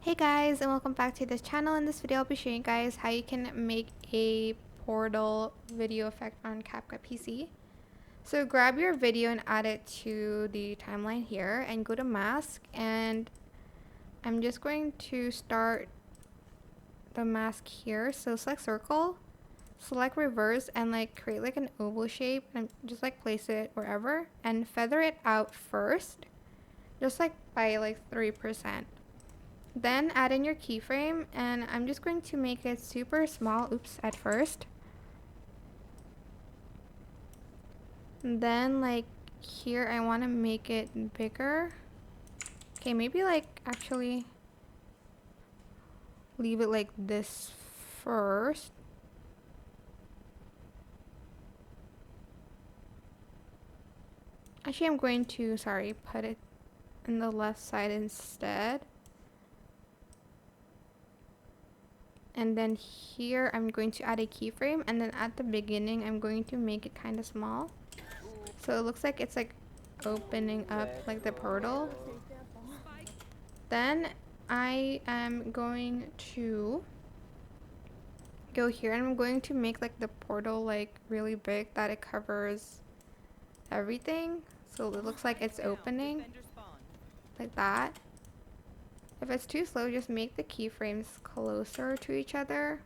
Hey guys, and welcome back to this channel. In this video I'll be showing you guys how you can make a portal video effect on CapCut PC. So grab your video and add it to the timeline here and go to mask, and I'm just going to start the mask here. So select circle, select reverse, and create an oval shape and just place it wherever and feather it out first, just by 3%. Then add in your keyframe, and I'm just going to make it super small, at first. And then here I want to make it bigger. Okay, maybe actually leave it like this first. Actually, I'm going to, put it in the left side instead. And then here I'm going to add a keyframe, and then at the beginning I'm going to make it kind of small. So it looks like it's opening up the portal. Then I am going to go here and I'm going to make the portal really big, that it covers everything. So it looks like it's opening like that. If it's too slow, just make the keyframes closer to each other.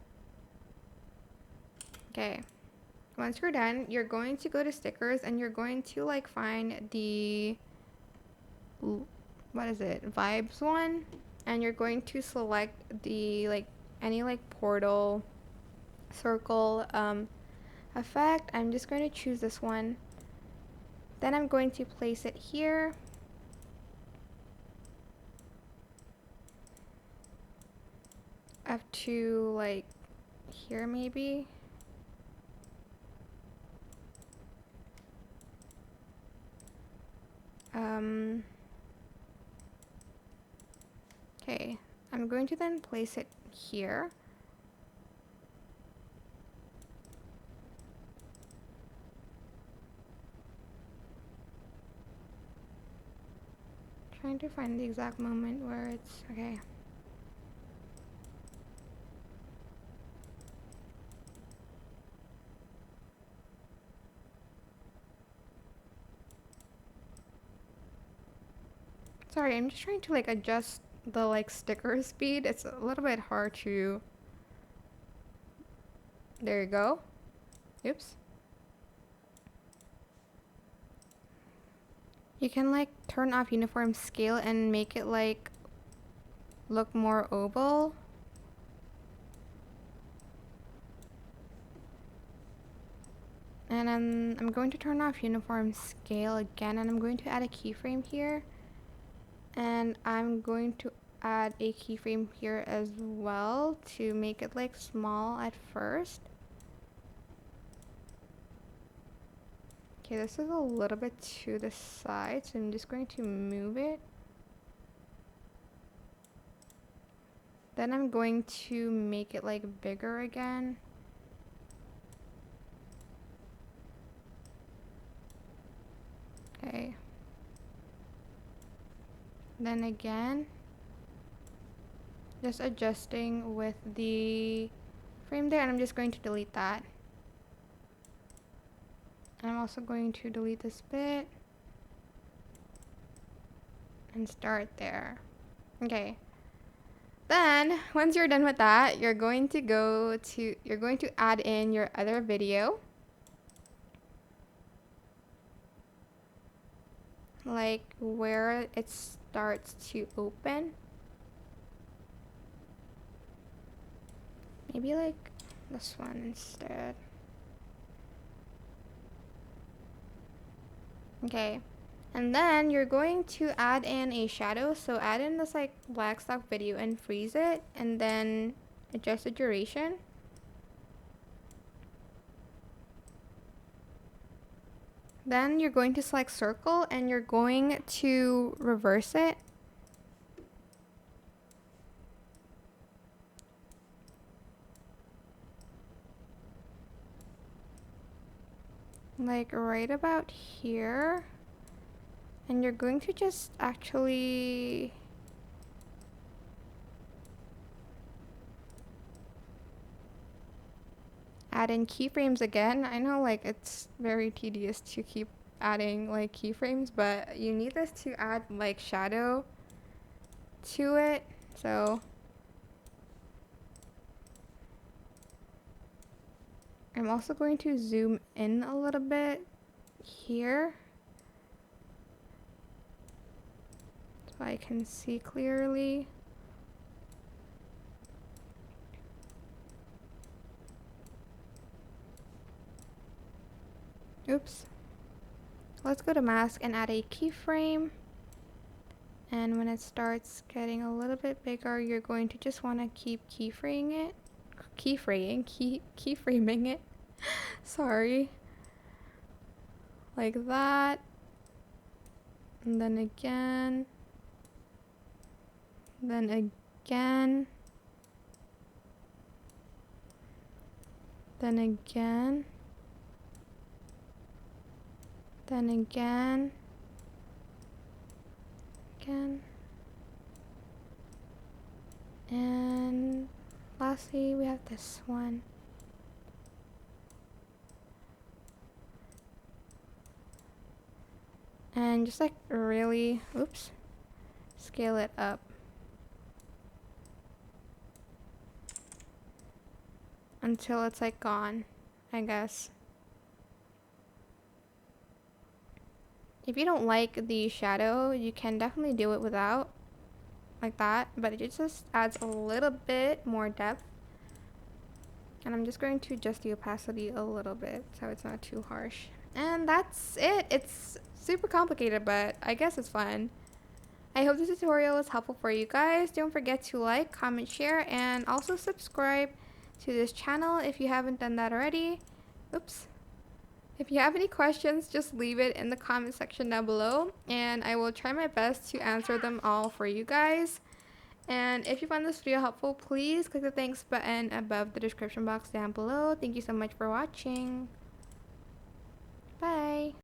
Okay. Once you're done, you're going to go to stickers and you're going to find the, what is it, vibes one, and you're going to select the any portal circle effect. I'm just going to choose this one. Then I'm going to place it here. Up to here maybe. Okay, I'm going to then place it here. Trying to find the exact moment where it's okay. Sorry, I'm just trying to adjust the sticker speed. It's a little bit hard to. There you go. Oops. You can turn off uniform scale and make it look more oval. And I'm going to turn off uniform scale again, and I'm going to add a keyframe here. And I'm going to add a keyframe here as well to make it small at first. Okay, this is a little bit to the side, so I'm just going to move it. Then I'm going to make it bigger again. Okay. Then again, just adjusting with the frame there, and I'm just going to delete that. And I'm also going to delete this bit and start there. Okay. Then once you're done with that, you're going to add in your other video. Where it starts to open. Maybe this one instead. Okay. And then you're going to add in a shadow. So add in this black stock video and freeze it, and then adjust the duration. Then you're going to select circle and you're going to reverse it. Right about here. And you're going to just actually add in keyframes again. I know like it's very tedious to keep adding like keyframes, but you need this to add like shadow to it. So I'm also going to zoom in a little bit here so I can see clearly. Oops. Let's go to mask and add a keyframe. And when it starts getting a little bit bigger, you're going to just want to keep keyframing it. Sorry. Like that. And then again. Then again. Then again. Then again. Again. And lastly, we have this one. And just like really, oops, scale it up until it's like gone, I guess. If you don't like the shadow, you can definitely do it without, like that, but it just adds a little bit more depth. And I'm just going to adjust the opacity a little bit so it's not too harsh. And that's it. It's super complicated, but I guess it's fun. I hope this tutorial was helpful for you guys. Don't forget to like, comment, share, and also subscribe to this channel if you haven't done that already. Oops. If you have any questions, just leave it in the comment section down below, and I will try my best to answer them all for you guys. And if you found this video helpful, please click the thanks button above the description box down below. Thank you so much for watching. Bye.